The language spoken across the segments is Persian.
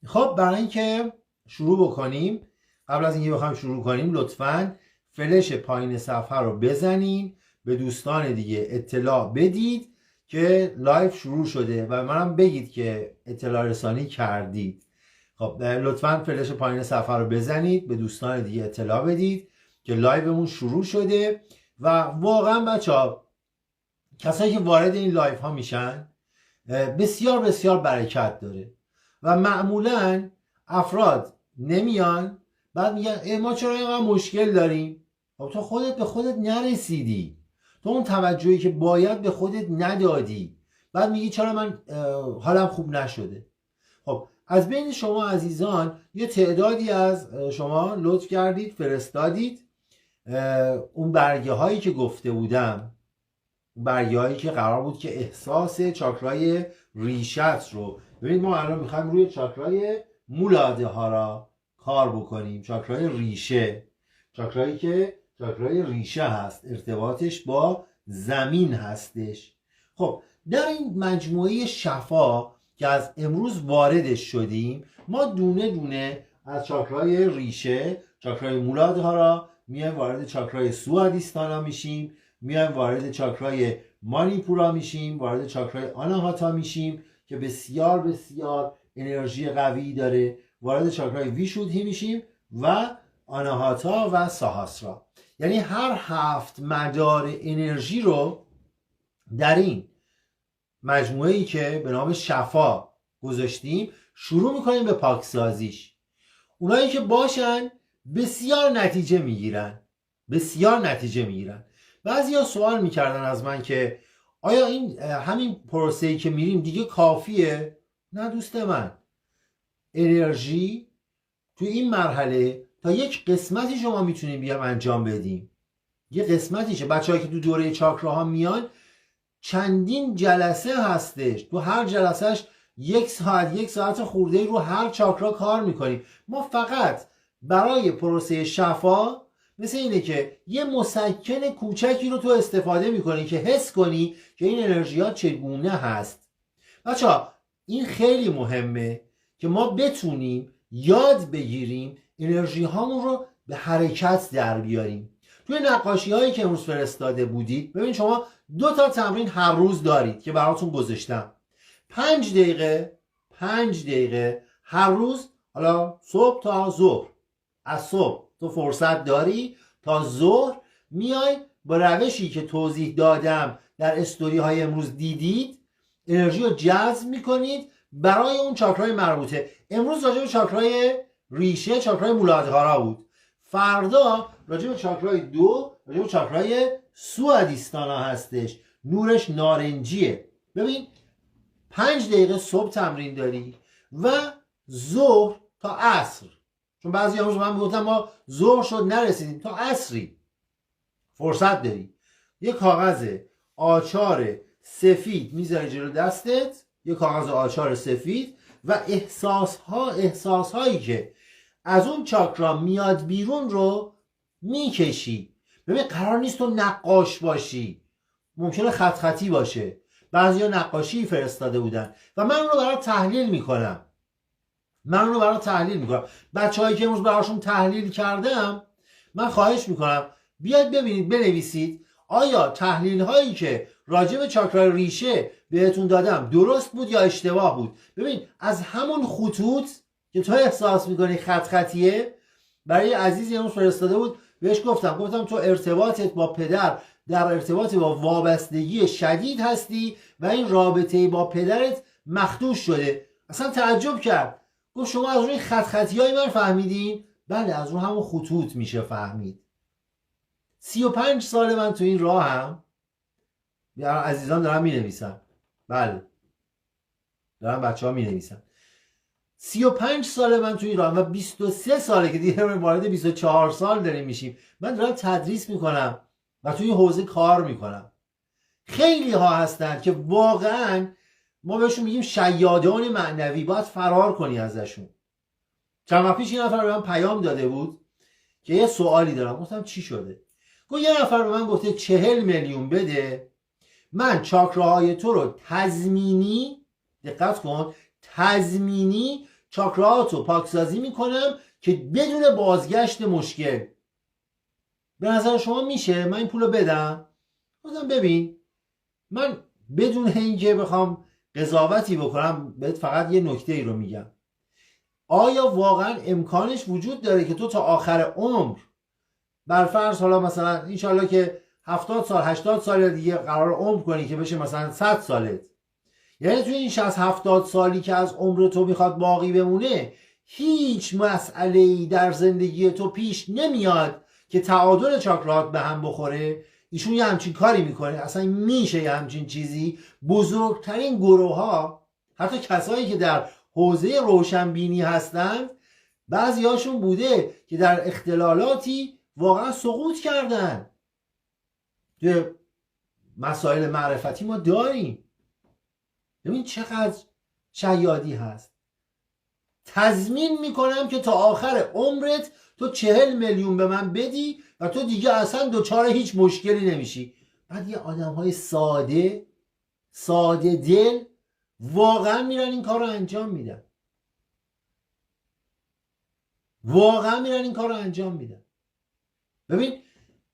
خب برای اینکه شروع بکنیم، قبل از اینکه بخوایم شروع کنیم لطفاً فلش پایین صفحه رو بزنین، به دوستان دیگه اطلاع بدید که لایف شروع شده و منم بگید که اطلاع رسانی کردید. خب لطفاً فلش پایین صفحه رو بزنید، به دوستان دیگه اطلاع بدید که لایومون شروع شده. و واقعا بچه‌ها کسایی که وارد این لایف ها میشن بسیار بسیار برکت داره و معمولا افراد نمیان بعد میگن ما چرا اینقدر مشکل داریم. خب تو خودت به خودت نرسیدی، تو اون توجهی که باید به خودت ندادی، بعد میگی چرا من حالم خوب نشده. خب از بین شما عزیزان یه تعدادی از شما لطف کردید فرستادید اون برگه هایی که گفته بودم، برگه هایی که قرار بود که احساس چاکرای ریشت رو ببینید. ما الان میخوایم روی چاکرای مولاده ها را کار بکنیم، چاکرای ریشه، چاکرایی که چاکرای ریشه هست، ارتباطش با زمین هستش. خب در این مجموعه شفا که از امروز واردش شدیم، ما دونه دونه از چاکرای ریشه، چاکرای مولاده ها را میایم وارد چاکرای سوادیستانا میشیم، میایم وارد چاکرای مانیپورا میشیم، وارد چاکرای آناهاتا میشیم که بسیار بسیار انرژی قوی داره، وارد چاکرای ویشودهی میشیم و آناهاتا و ساهاسرا. یعنی هر 7 مدار انرژی رو در این مجموعه ای که به نام شفا گذاشتیم شروع میکنیم به پاکسازیش. اونایی که باشن بسیار نتیجه میگیرن، بسیار نتیجه میگیرن. بعضیا سوال میکردن از من که آیا این همین پروسه‌ای که میریم دیگه کافیه؟ نه دوست من، انرژی تو این مرحله تا یک قسمتی شما میتونیم بیام انجام بدیم. یه قسمتیشه. بچه‌هایی که تو دوره چاکراها میان چندین جلسه هستش، تو هر جلسهش 1 ساعت خورده رو هر چاکرا کار میکنیم. ما فقط برای پروسه شفا مثل اینه که یه مسکن کوچکی رو تو استفاده میکنی که حس کنی که این انرژی ها چگونه هست. بچه‌ها این خیلی مهمه که ما بتونیم یاد بگیریم انرژی هامون رو به حرکت در بیاریم. توی نقاشی هایی که امروز فرستاده بودید ببین شما 2 تا تمرین هر روز دارید که براتون گذاشتم. 5 دقیقه هر روز، حالا صبح تا ظهر، از صبح تو فرصت داری تا ظهر میای با روشی که توضیح دادم در استوری های امروز دیدید انرژی رو جذب میکنید برای اون چاکرای مربوطه. امروز راجع به چاکرای ریشه، چاکرای مولادهارا بود. فردا راجع به چاکرای 2، راجع به چاکرای سوادیستانا هستش، نورش نارنجیه. ببین 5 دقیقه صبح تمرین داری و ظهر تا عصر، چون بعضی امروز من میگفتم ما ظهر شد نرسیدیم، تا عصری فرصت داری. یه کاغذ آچار سفید میذاری جلو دستت، یه کاغذ آچار سفید و احساس هایی که از اون چاکرا میاد بیرون رو میکشی. ببین قرار نیست تو نقاش باشی، ممکنه خط خطی باشه. بعضیا نقاشی فرستاده بودن و من اون رو برای تحلیل میکنم. بچه‌هایی که امروز براشون تحلیل کردم من خواهش میکنم بیاید ببینید، بنویسید آیا تحلیل هایی که راجع به چاکرای ریشه بهتون دادم درست بود یا اشتباه بود. ببین از همون خطوط که تو احساس میکنی خط خطیه، برای عزیزی امروز فرستاده بود، بهش گفتم تو ارتباطت با پدر در ارتباط با وابستگی شدید هستی و این رابطه با پدرت مخدوش شده. اصلا تعجب کرد، گفت شما از روی خط خطی های من فهمیدین؟ بله از روی همون خطوط میشه فهمید. 35 سال من تو این راه هم، عزیزان دارم می نویسن، بله دارم بچه ها می نویسن، 35 سال من تو این راه و 23 ساله که دیگه وارد 24 سال داریم میشیم من دارم تدریس میکنم و توی حوزه کار میکنم. خیلی ها هستن که واقعا ما بهشون میگیم شیادان معنوی، باید فرار کنی ازشون. چند وقت پیش یه نفر به من پیام داده بود که یه سوالی دارم. گفتم چی شده؟ گفت یه نفر به من گفته 40 میلیون بده من چاکراهای تو رو تضمینی، دقت کن، تضمینی چاکراتو پاکسازی میکنم که بدون بازگشت مشکل. به نظر شما میشه من این پولو بدم؟ گفتم ببین، من بدون اینکه بخوام قضاوتی بکنم بهت فقط یه نکته ای رو میگم. آیا واقعا امکانش وجود داره که تو تا آخر عمر، برفرض حالا مثلا انشالله که 70 سال 80 سال دیگه قرار عمر کنی که بشه مثلا 100 سالت، یعنی توی این 60-70 سالی که از عمر تو میخواد باقی بمونه هیچ مسئله‌ای در زندگی تو پیش نمیاد که تعادل چاکرات به هم بخوره؟ ایشون یه همچین کاری میکنه؟ اصلا میشه یه همچین چیزی؟ بزرگترین گروه ها، حتی کسایی که در حوزه روشنبینی هستند، بعضی هاشون بوده که در اختلالاتی واقعا سقوط کردن. توی مسائل معرفتی ما داریم. ببین چقدر شیادی هست. تضمین میکنم که تا آخر عمرت تو 40 میلیون به من بدی و تو دیگه اصلا دچار هیچ مشکلی نمیشی. بعد یه آدم های ساده دل واقعا میرن این کار رو انجام میدن. ببین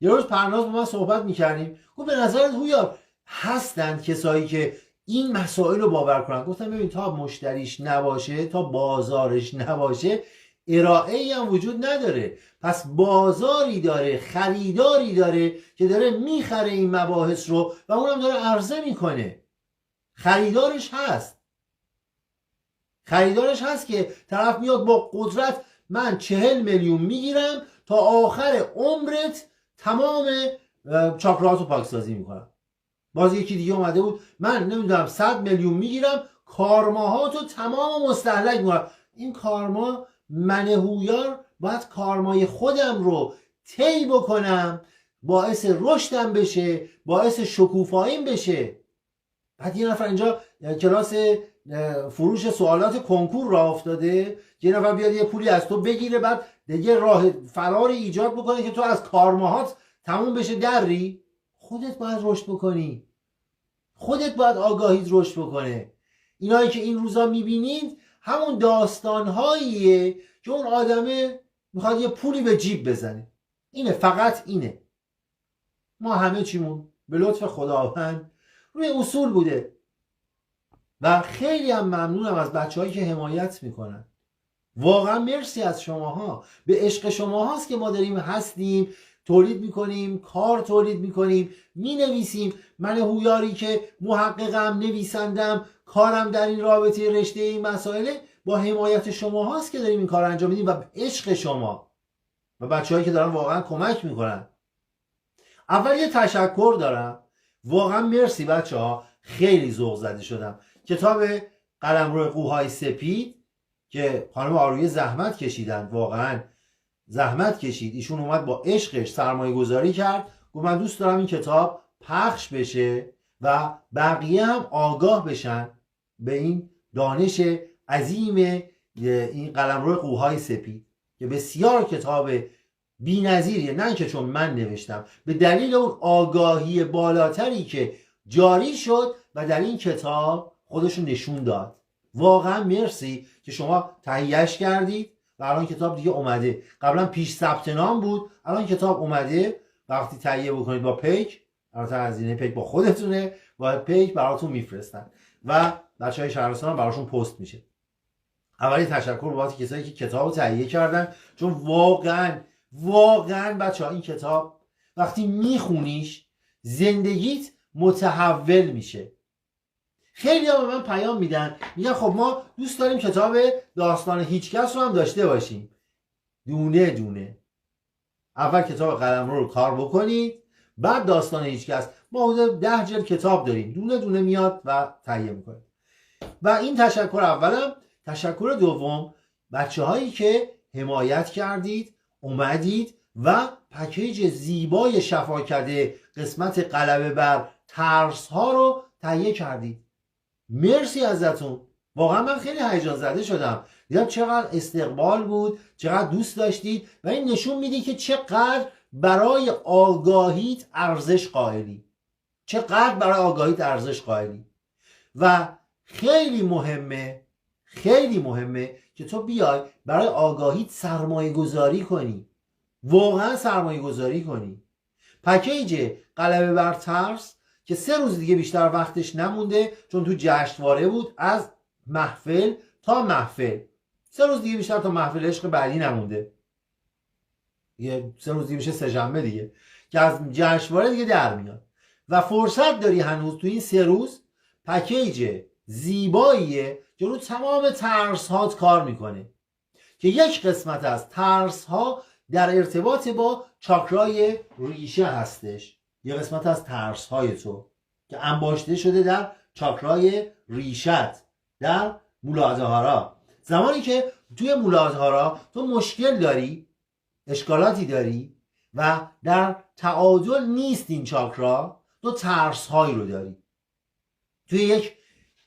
یه روز پرناز با من صحبت میکردیم، گفت به نظرت هویار هستند کسایی که این مسائل رو باور کنن؟ گفتم ببین تا مشتریش نباشه، تا بازارش نباشه، ارائه‌ای هم وجود نداره. پس بازاری داره، خریداری داره که داره میخره این مباحث رو و اونم داره عرضه میکنه. خریدارش هست که طرف میاد با قدرت من 40 میلیون میگیرم تا آخر عمرت تمام چاکراتو پاکسازی میکنم. باز یکی دیگه اومده بود من نمیدونم 100 میلیون میگیرم کارماهاتو تمام مستهلک میکنم. این کارما، من هویار باید کارمای خودم رو طی بکنم، باعث رشدم بشه، باعث شکوفاییم بشه. بعد یه نفر اینجا کلاس فروش سوالات کنکور راه افتاده، یه نفر بیاد یه پولی از تو بگیره، بعد دیگه راه فراری ایجاد بکنه که تو از کارماهات تموم بشه دری. خودت باید رشد بکنی، خودت باید آگاهیت رشد بکنه. اینایی که این روزا میبینید همون داستانهاییه که اون آدمه میخواد یه پولی به جیب بزنه. اینه، فقط اینه. ما همه چیمون به لطف خداوند روی اصول بوده و خیلی هم ممنونم از بچه‌هایی که حمایت میکنن. واقعا مرسی از شماها. به عشق شماهاست که ما داریم هستیم، تولید میکنیم، کار تولید میکنیم، مینویسیم. من هویاری که محققم، نویسندم، کارم در این رابطه رشته این مسائله، با حمایت شماهاست که داریم این کار انجام میدیم و به عشق شما و بچه‌هایی که دارن واقعا کمک میکنن. اول یه تشکر دارم، واقعا مرسی بچه‌ها، خیلی ذوق زده شدم. کتاب قلمرو قوهای سپید که خانم آرویه زحمت کشیدن، واقعا زحمت کشید، ایشون اومد با عشقش سرمایه گذاری کرد، گفت من دوست دارم این کتاب پخش بشه و بقیه هم آگاه بشن به این دانش عظیم این قلمرو قوهای سپید که بسیار کتاب بی‌نظیریه. نه که چون من نوشتم، به دلیل اون آگاهی بالاتری که جاری شد و در این کتاب خودشون نشون داد. واقعا مرسی که شما تهیهش کردید و الان کتاب دیگه اومده. قبلا پیش ثبت نام بود، الان کتاب اومده. وقتی تهیه بکنید با پیک، البته هزینه پیک با خودتونه، با پیک براتون میفرستن و بچهای شهرستان هم براشون پست میشه. اولی تشکر بابت کسایی که کتابو تهیه کردن، چون واقعا بچه‌ها این کتاب وقتی میخونیش زندگیت متحول میشه. خیلی ها به من پیام میدن، میگن خب ما دوست داریم کتاب داستان هیچکس رو هم داشته باشیم. دونه دونه اول کتاب قلمرو رو کار بکنید، بعد داستان هیچکس. ما حدود 10 جلد کتاب داریم، دونه دونه میاد و تهیه میکنیم. و این تشکر اولم. تشکر دوم، بچه هایی که حمایت کردید، اومدید و پکیج زیبای شفاکده قسمت غلبه بر ترس ها رو تهیه کردید. مرسی ازتون. واقعا من خیلی هیجان زده شدم، دیدم چقدر استقبال بود، چقدر دوست داشتید و این نشون میده که چقدر برای آگاهیت ارزش قائلی، و خیلی مهمه خیلی مهمه که تو بیای برای آگاهیت سرمایه گذاری کنی، واقعا سرمایه گذاری کنی. پکیج غلبه بر ترس که 3 روز دیگه بیشتر وقتش نمونده چون تو جشنواره بود، از محفل تا محفل 3 روز دیگه بیشتر تا محفل عشق بعدی نمونده، یه 3 روز دیگه میشه 3 شنبه دیگه که از جشنواره دیگه در میاد و فرصت داری هنوز تو این 3 روز پکیج زیباییه که رو تمام ترس هات کار میکنه که یک قسمت از ترس ها در ارتباط با چاکرای ریشه هستش. یه قسمت از ترس های تو که انباشته شده در چاکرای ریشت در مولادهارا. زمانی که توی مولادهارا تو مشکل داری، اشکالاتی داری و در تعادل نیست این چاکرا، تو ترس هایی رو داری، توی یک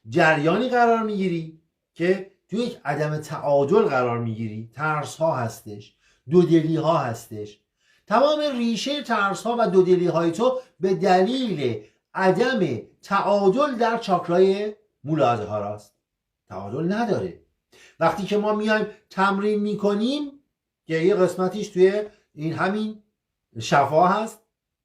جریانی قرار میگیری که توی یک عدم تعادل قرار میگیری، ترس ها هستش، دودلی ها هستش. تمام ریشه ترس ها و دودلی های تو به دلیل عدم تعادل در چاکرای مولادهارا است. تعادل نداره. وقتی که ما میایم تمرین میکنیم که یه قسمتیش توی این همین شفا هست،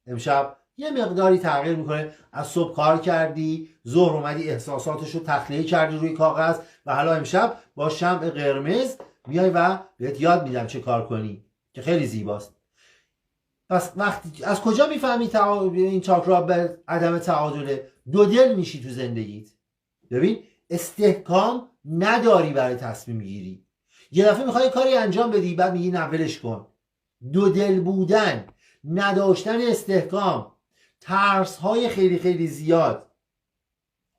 امشب یه مقداری تغییر میکنه، از صبح کار کردی، ظهر اومدی احساساتش رو تخلیه کردی روی کاغذ و حالا امشب با شمع قرمز میای و بهت یاد میدم چه کار کنی که خیلی زیباست. پس وقتی از کجا میفهمی این چاکرا به عدم تعادله؟ دو دل میشی تو زندگیت. ببین استحکام نداری برای تصمیم گیری، یه دفعه میخوای کاری انجام بدی بعد میگی نه ولش کن. دو دل بودن، نداشتن استحکام، ترس های خیلی خیلی زیاد،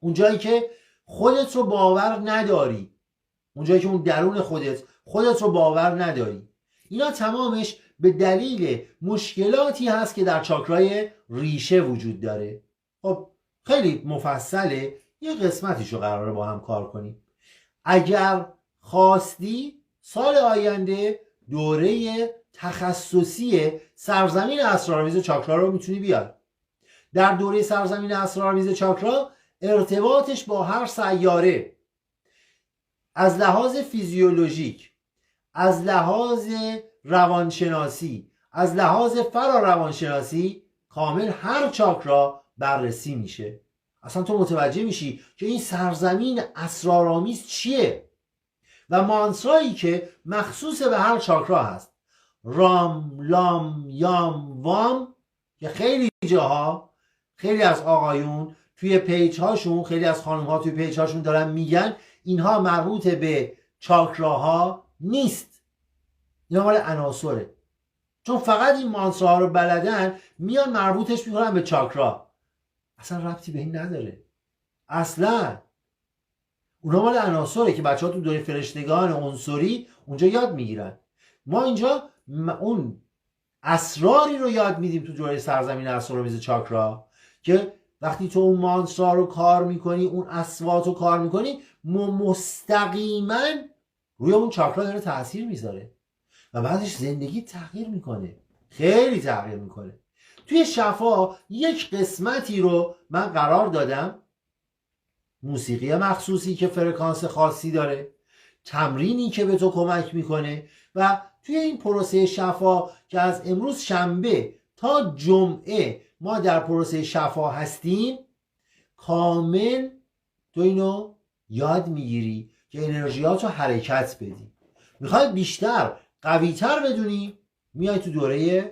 اونجایی که خودت رو باور نداری، اونجایی که اون درون خودت رو باور نداری، اینا تمامش به دلیل مشکلاتی هست که در چاکرای ریشه وجود داره. خب خیلی مفصله، یه قسمتیش رو قراره با هم کار کنیم. اگر خواستی سال آینده دوره تخصصی سرزمین اسرارآمیز چاکرا رو میتونی بیاری. در دوره سرزمین اسرارآمیز چاکرا ارتباطش با هر سیاره از لحاظ فیزیولوژیک، از لحاظ روانشناسی، از لحاظ فراروانشناسی کامل هر چاکرا بررسی میشه. اصلا تو متوجه میشی که این سرزمین اسرارآمیز چیه و مانترایی که مخصوص به هر چاکرا هست، رام، لام، یام، وام، که خیلی جاها خیلی از آقایون توی پیج هاشون، خیلی از خانم ها توی پیج هاشون دارن میگن اینها مربوط به چاکراها نیست، اینا مال عناصره. چون فقط این مانتراها رو بلدن میان مربوطش میکنن به چاکرا، اصلا ربطی به این نداره. اصلا اونا مال عناصره که بچه ها تو دوره فرشتگان عنصری اونجا یاد میگیرن. ما اینجا اون اسراری رو یاد میدیم تو دوره سرزمین اسرارآمیز چاکرا که وقتی تو اون مانترا رو کار میکنی، اون اصوات رو کار میکنی، مستقیما روی اون چاکرا داره تاثیر میذاره و بعدش زندگی تغییر میکنه، خیلی تغییر میکنه. توی شفا یک قسمتی رو من قرار دادم، موسیقی مخصوصی که فرکانس خاصی داره، تمرینی که به تو کمک میکنه و توی این پروسه شفا که از امروز شنبه تا جمعه ما در پروسه شفا هستیم، کامل تو اینو یاد میگیری که انرژیات رو حرکت بدی. میخوای بیشتر قویتر بدونی، میای تو دوره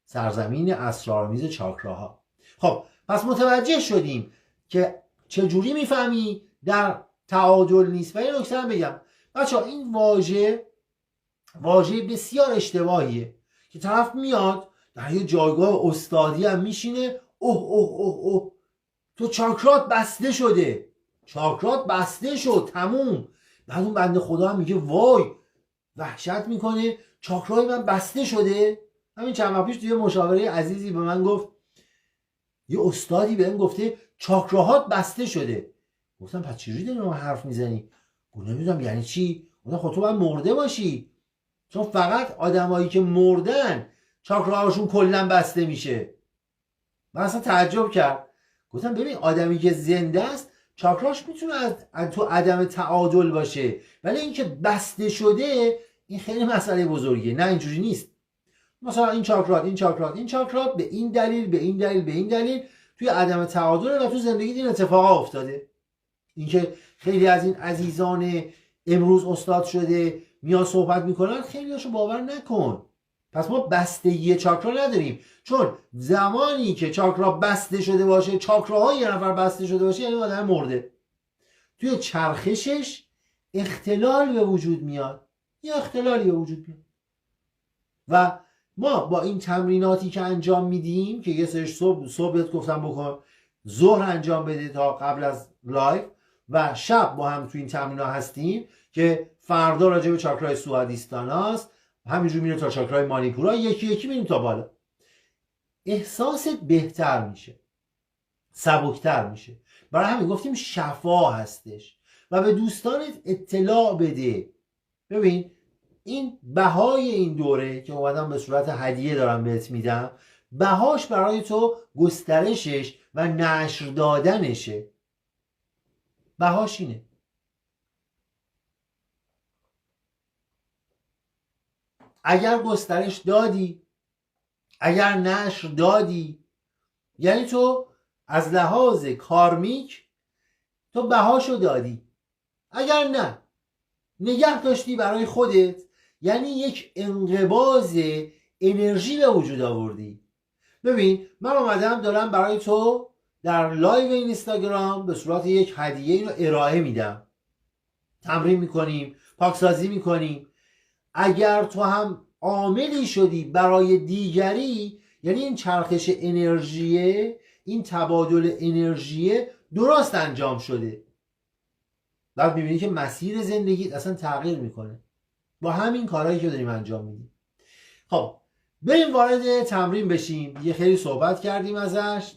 سرزمین اسرارآمیز چاکراها. خب پس متوجه شدیم که چجوری میفهمی در تعادل نیست. و این نکته هم بگم بچه‌ها، این واژه بسیار اشتباهیه که طرف میاد در یه جایگاه استادی هم میشینه، اوه اوه اوه اوه تو چاکرات بسته شده، چاکرات بسته شد تموم. بعد اون بنده خدا هم میگه وای، وحشت میکنه، چاکرای من بسته شده. همین چند وقت پیش توی مشاوره عزیزی به من گفت، یه استادی بهم گفته چاکراهات بسته شده. گفتم پس چجوری داری ما حرف میزنی؟ گفتم نمیدونم یعنی چی؟ گفتم خب تو باید مرده باشی، چون فقط آدمایی که مردن چاکراهاشون کلا بسته میشه. من اصلا تعجب کرد. گفتم ببین آدمی که زنده است چاکراش میتونه از تو عدم تعادل باشه، ولی اینکه بسته شده این خیلی مسئله بزرگیه. نه اینجوری نیست. مثلا این چاکرات به این دلیل توی عدم تعادل و تو زندگی این اتفاقا افتاده. اینکه خیلی از این عزیزان امروز استاد شده میان صحبت میکنن، خیلی هاشو باور نکن. پس ما بستگی چاکرا نداریم، چون زمانی که چاکرا بسته شده باشه، چاکراهای یه نفر بسته شده باشه، یعنی آدم مرده. توی چرخشش اختلال به وجود میاد، یه اختلالی به وجود میاد. و ما با این تمریناتی که انجام میدیم که یه سرش صبح بهت گفتم بکن، ظهر انجام بده تا قبل از لایو، و شب با هم تو این تمرینات هستیم که فردا راجع به چاکرای سوادیستاناست، همینجور میره تا چاکرای مانیپورا، یکی یکی میریم تا بالا. احساست بهتر میشه، سبکتر میشه. برای همین گفتیم شفا هستش و به دوستانت اطلاع بده. ببین این بهای این دوره که اومدم به صورت هدیه دارم بهت میدم، بهاش برای تو گسترشش و نشر دادنشه. بهاش اینه. اگر گسترش دادی، اگر نشر دادی، یعنی تو از لحاظ کارمیک تو بهاشو دادی. اگر نه نگه داشتی برای خودت، یعنی یک انقباض انرژی به وجود آوردی. ببین من اومدم دارم برای تو در لایو اینستاگرام به صورت یک هدیه اینو ارائه میدم. تمرین میکنیم، پاکسازی میکنیم. اگر تو هم عاملی شدی برای دیگری، یعنی این چرخش انرژیه، این تبادل انرژیه درست انجام شده، بعد میبینی که مسیر زندگیت اصلا تغییر میکنه با همین کارهایی که داریم انجام میدیم. خب بریم وارد تمرین بشیم. دیگه خیلی صحبت کردیم ازش.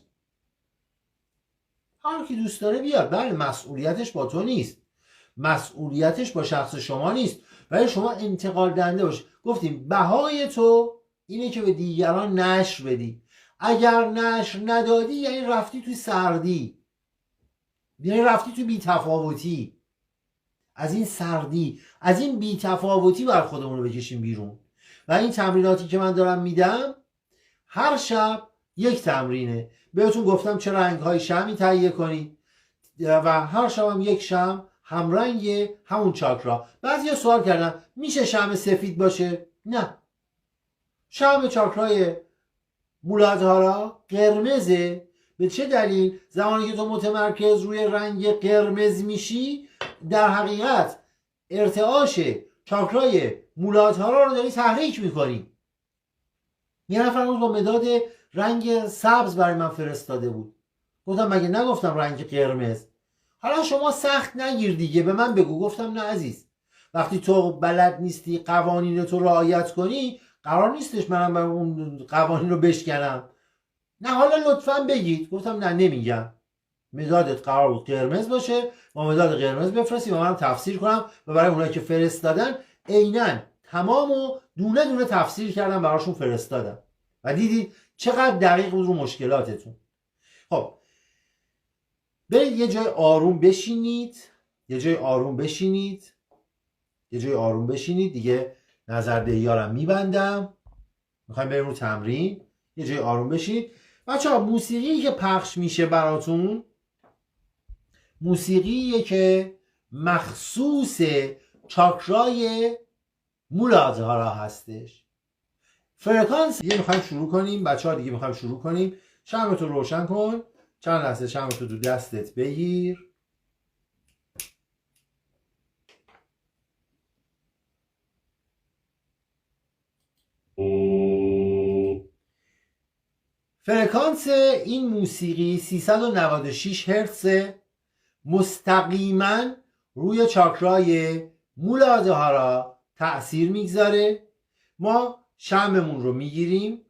هر کی دوست داره بیاد. بله مسئولیتش با تو نیست، مسئولیتش با شخص شما نیست، ولی شما انتقال دهنده باش. گفتیم بهای تو اینه که به دیگران نشر بدی. اگر نشر ندادی یعنی رفتی توی سردی، یعنی رفتی توی بی‌تفاوتی. از این سردی، از این بی‌تفاوتی بر خودمون رو بکشیم بیرون. و این تمریناتی که من دارم میدم هر شب یک تمرینه. بهتون گفتم چه رنگ‌های شمعی تهیه کنید و هر شب هم یک شمع همرنگ همون چاکرا. بعضیا سوال کردن میشه شمع سفید باشه؟ نه، شمع چاکرای مولادهارا قرمزه. به چه دلیل؟ زمانی که تو متمرکز روی رنگ قرمز میشی، در حقیقت ارتعاش چاکرای مولادهارا رو داری تحریک میکنی. یه نفر با مداد رنگ سبز برای من فرستاده بود. گفتم مگه نگفتم رنگ قرمز؟ حالا شما سخت نگیر دیگه، به من بگو. گفتم نه عزیز، وقتی تو بلد نیستی قوانین تو رعایت کنی، قرار نیستش منم اون قوانین رو بشکنم. نه حالا لطفاً بگید. گفتم نه نمیگم. مدادت قرار بود قرمز باشه، با مداد قرمز بفرستی و منم تفسیر کنم و برای اونایی که فرستادن عیناً تمام و دونه دونه تفسیر کردم براشون فرستادم و دیدید چقدر دقیق بود رو مشکلاتتون. خب برید یه جای آروم بشینید، یه جای آروم بشینید دیگه. نظردهیارم میبندم، میخوایم بریم رو تمرین. یه جای آروم بشینید. بچه‌ها موسیقی که پخش میشه براتون موسیقیه که مخصوص چاکرای مولادهارا هستش. فرکانس دیگه میخوایم شروع کنیم. بچه‌ها دیگه میخوایم شروع کنیم. شمعتو روشن کن. چند لحظه شمعتو تو دستت بگیر. فرکانس این موسیقی 396 هرتز مستقیما روی چاکرای مولادهارا تأثیر میگذاره. ما شمعمون رو میگیریم،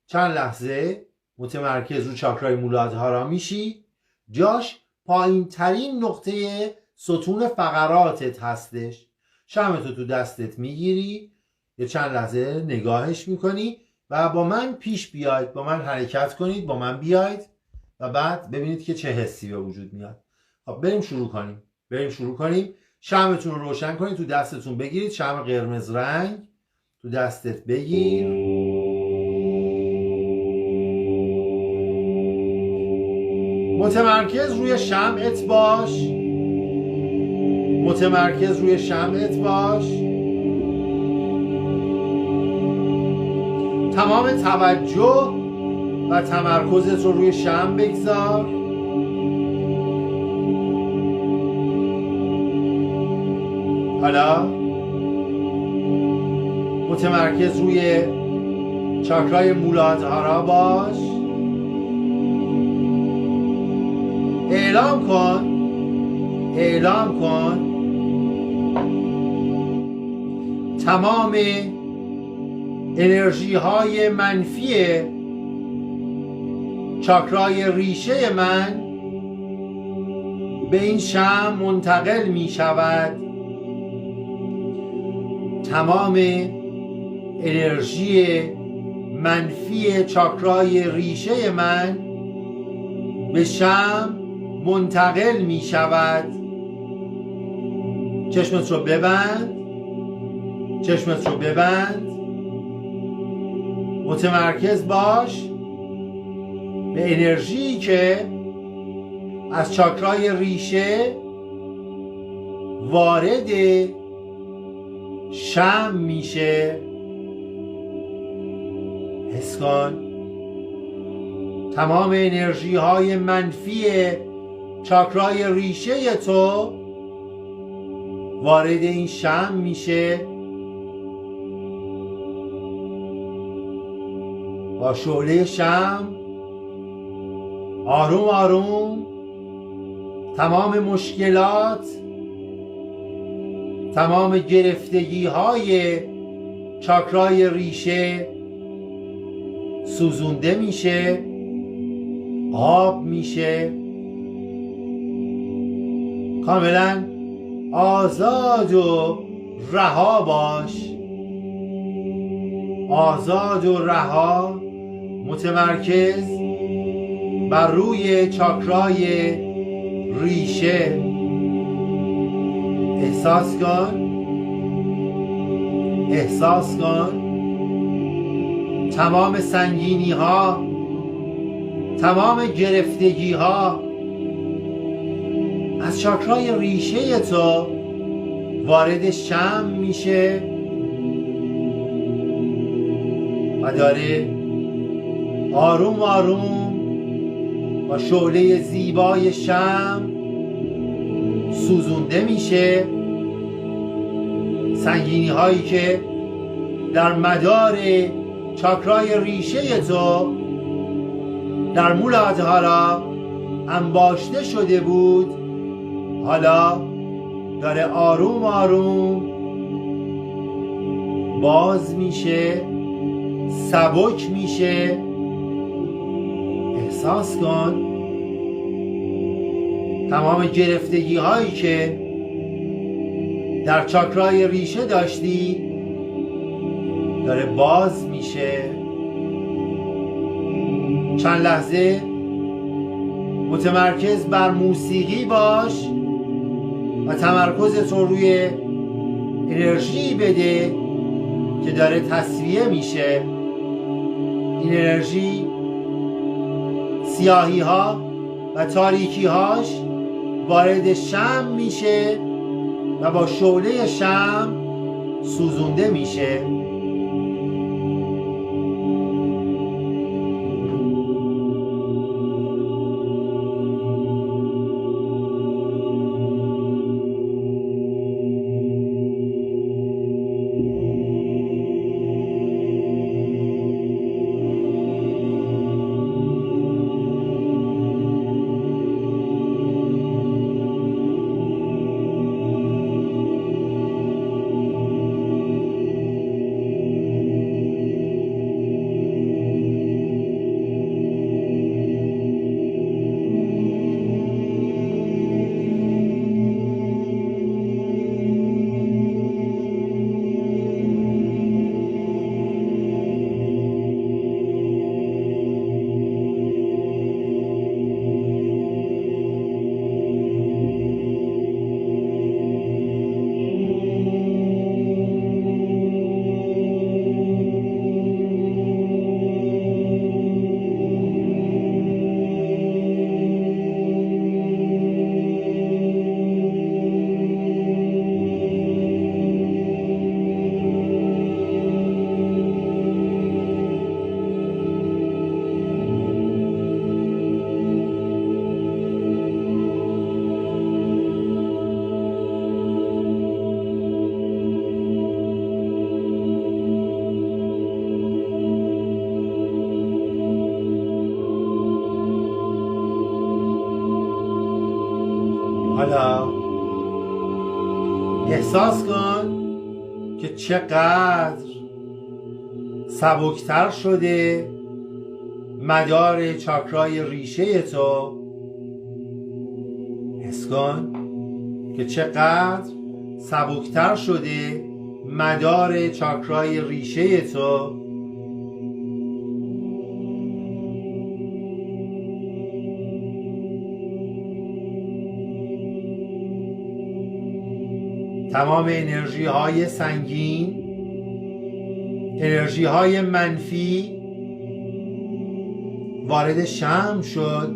چند لحظه متمرکز رو چاکرای مولادهارا میشی. جاش پایین ترین نقطه ستون فقراتت هستش. شمعتو تو دستت میگیری، یه چند لحظه نگاهش میکنی و با من پیش بیاید، با من حرکت کنید، با من بیاید و بعد ببینید که چه حسی به وجود میاد. خب بریم شروع کنیم. شمعتون رو روشن کنید، تو دستتون بگیرید، شمع قرمز رنگ تو دستت بگیر. متمرکز روی شمعت باش. تمام توجه و تمرکزت رو روی شمع بگذار. حالا متمرکز روی چاکرای مولاادهارا باش. اعلام کن تمام انرژی های منفی چاکرای ریشه من به این شمع منتقل می شود. تمام انرژی منفی چاکرای ریشه من به شمع منتقل می شود. چشمت رو ببند. متمرکز باش به انرژی که از چاکرای ریشه وارد شمع میشه. حس کن تمام انرژی های منفی چاکرای ریشه تو وارد این شمع میشه. با شعله شمع آروم آروم تمام مشکلات، تمام گرفتگی های چاکرای ریشه سوزونده میشه، آب میشه. کاملا آزاد و رها باش. متمرکز بر روی چاکرای ریشه. احساس کن تمام سنگینی ها، تمام گرفتگی ها از چاکرای ریشه تو وارد شمع میشه و داره آروم آروم با شعله زیبای شمع سوزونده میشه. سنگینی هایی که در مدار چاکرای ریشه تو در مولاادهارا انباشته شده بود، حالا داره آروم آروم باز میشه، سبک میشه. احساس کن تمام گرفتگی هایی که در چاکرای ریشه داشتی داره باز میشه. چند لحظه متمرکز بر موسیقی باش و تمرکزت رو روی انرژی بده که داره تصفیه میشه. این انرژی سیاهی ها و تاریکی هاش وارد شمع میشه و با شعله شمع سوزونده میشه. حالا احساس کن که چقدر سبکتر شده مدار چاکرای ریشه تو. حس کن که چقدر سبکتر شده مدار چاکرای ریشه تو. تمام انرژی های سنگین، انرژی های منفی وارد شمع شد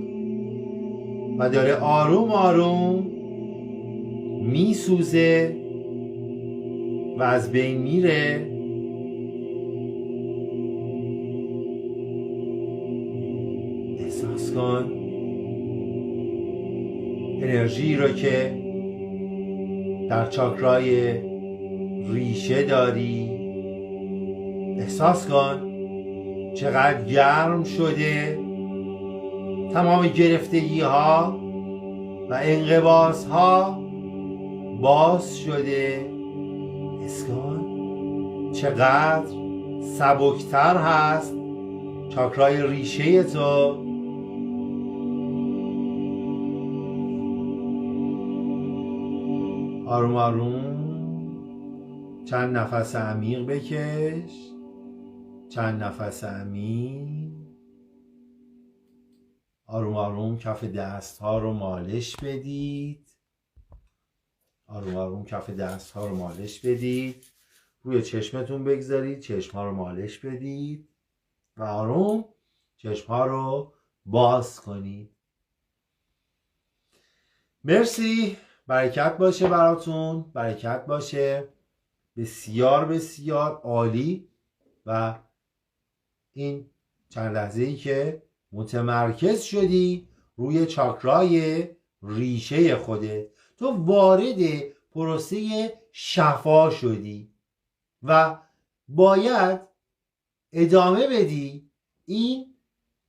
و داره آروم آروم میسوزه و از بین میره. احساس کن انرژی رو که در چاکرای ریشه داری. احساس کن چقدر گرم شده، تمام گرفتگی ها و انقباض ها باز شده. حس کن چقدر سبکتر هست چاکرای ریشه تو. آروم آروم چند نفس عمیق بکش، چند نفس عمیق. آروم آروم کف دست ها رو مالش بدید. آروم آروم کف دست ها رو مالش بدید. روی چشمتون بگذارید، چشم ها رو مالش بدید و آروم چشم ها رو باز کنید. مرسی، برکت باشه براتون، برکت باشه. بسیار بسیار عالی. و این چند لحظه‌ای که متمرکز شدی روی چاکرای ریشه خودت، تو وارد پروسه شفا شدی و باید ادامه بدی این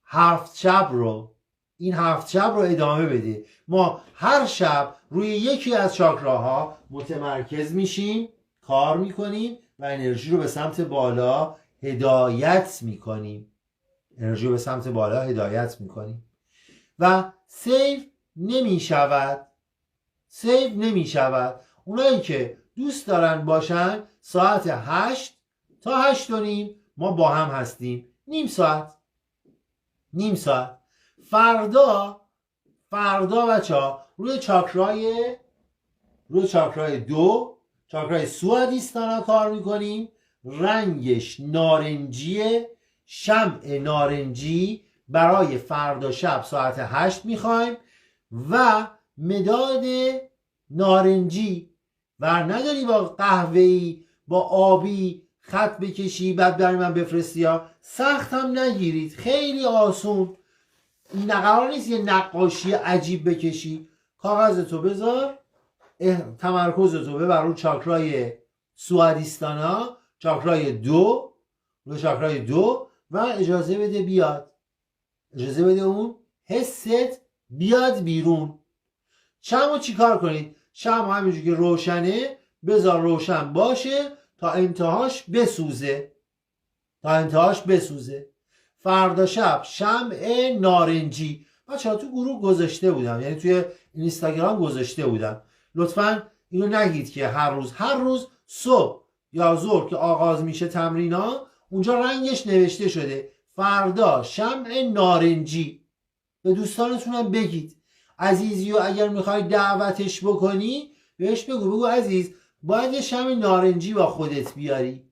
7 شب رو. این 7 شب رو ادامه بده. ما هر شب روی یکی از چاکراها متمرکز میشیم، کار میکنیم و انرژی رو به سمت بالا هدایت میکنیم. انرژی رو به سمت بالا هدایت میکنیم و سیو نمیشود. سیو نمیشود. اونایی که دوست دارن باشن ساعت 8 تا 8 و نیم ما با هم هستیم. نیم ساعت. فردا بچه ها روی چاکرای 2 چاکرای سوادیستانا کار میکنیم. رنگش نارنجیه، شمع نارنجی برای فردا شب ساعت 8 میخوایم و مداد نارنجی. ور نداری با قهوه‌ای با آبی خط بکشی بعد برای من بفرستی. ها سخت هم نگیرید، خیلی آسون. این قرار نیست یه نقاشی عجیب بکشی. کاغذتو بذار، تمرکزتو ببر رو چاکرای سوادیستانا، چاکرای 2 و اجازه بده بیاد. اجازه بده اون حست بیاد بیرون. شمعو چیکار کنید؟ شمع همینجور که روشنه بذار روشن باشه تا انتهاش بسوزه. فردا شب شمع نارنجی. بچه‌ها تو گروه گذاشته بودم، یعنی توی اینستاگرام گذاشته بودم. لطفاً اینو نگید که هر روز صبح یا ظهر که آغاز میشه تمرینا اونجا رنگش نوشته شده فردا شمع نارنجی. به دوستانتونم بگید. عزیزیو اگر میخوای دعوتش بکنی بهش بگو عزیز باید یه شمع نارنجی با خودت بیاری.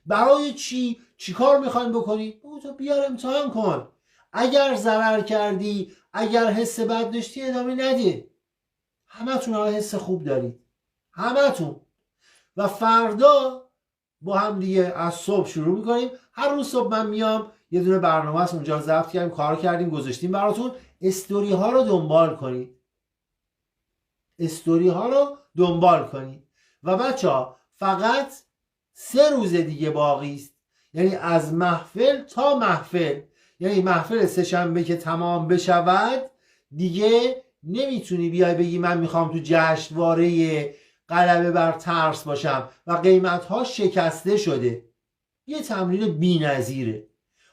برای چی کار میخواین بکنی؟ بگو تو بیار امتحان کن. اگر ضرر کردی، اگر حس بد داشتی ادامه نده. همتون حس خوب دارید، همتون. و فردا با هم دیگه از صبح شروع میکنیم. هر روز صبح من میام، یه دونه برنامه هست اونجا ضبط کردیم، کار کردیم، گذاشتیم براتون. استوری ها رو دنبال کنید. و بچه ها فقط 3 روز دیگه باقی است. یعنی از محفل تا محفل، یعنی محفل 3 شنبه که تمام بشود دیگه نمیتونی بیای بگی من میخوام تو جشنواره غلبه بر ترس باشم و قیمت‌ها شکسته شده. یه تمرین بی‌نظیره.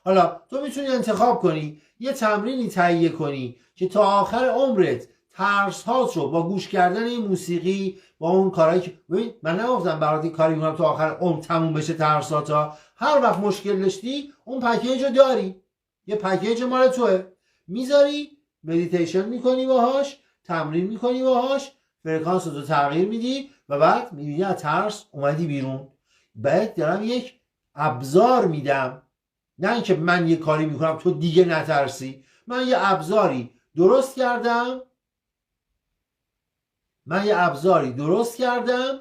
حالا تو میتونی انتخاب کنی یه تمرینی تهیه کنی که تا آخر عمرت ترس‌هات رو با گوش کردن این موسیقی، با اون کارهایی که ببین من نگفتم برات کاری میکنم تا آخر عمر تموم بشه ترساتا. هر وقت مشکل داشتی اون پکیج رو داری، یه پکیج مال توه، میذاری مدیتیشن میکنی باهاش، تمرین میکنی باهاش، فرکانس رو تغییر میدی و بعد میبینی از ترس اومدی بیرون. بعد دارم یک ابزار میدم، نه اینکه من یه کاری میکنم تو دیگه نترسی. من یه ابزاری درست کردم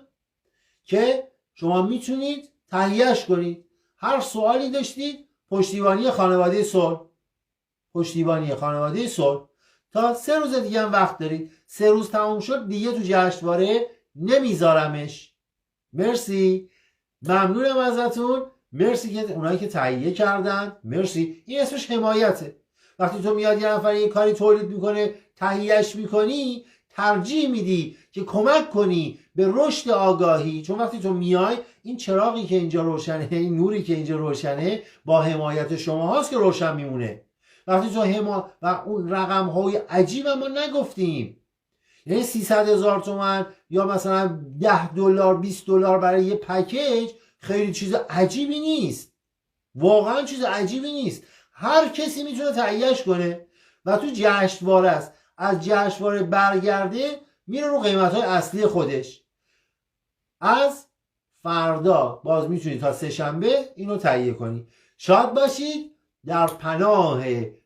که شما میتونید تهیهش کنید. هر سوالی داشتید پشتیبانی خانواده صلح تا 3 روز دیگه هم وقت دارید. 3 روز تموم شد دیگه تو جشنواره نمیذارمش. مرسی، ممنونم ازتون. مرسی که اونایی که تهیه کردن، مرسی. این اسمش حمایته. وقتی تو میاد یه نفر یه کاری تولید میکنه تهیهش میکنی، ترجیح میدی که کمک کنی به رشد آگاهی. چون وقتی تو میای این چراغی که اینجا روشنه، این نوری که اینجا روشنه با حمایت شما هاست که روشن میمونه. وقتی تو و اون رقم های عجیب ما نگفتیم، یعنی 300,000 تومان یا مثلا $10 $20 برای یه پکیج خیلی چیز عجیبی نیست، واقعا چیز عجیبی نیست. هر کسی میتونه تهیهش کنه و تو جشنواره است. از جشنواره برگرده میره رو قیمت‌های اصلی خودش. از فردا باز میتونید تا 3 شنبه اینو تهیه کنی. شاد باشید، در پناه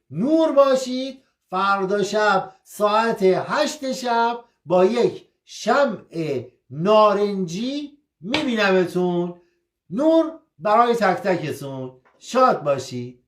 نور باشید. فردا شب ساعت 8 شب با یک شمع نارنجی میبینمتون. نور برای تک تکتون. شاد باشید.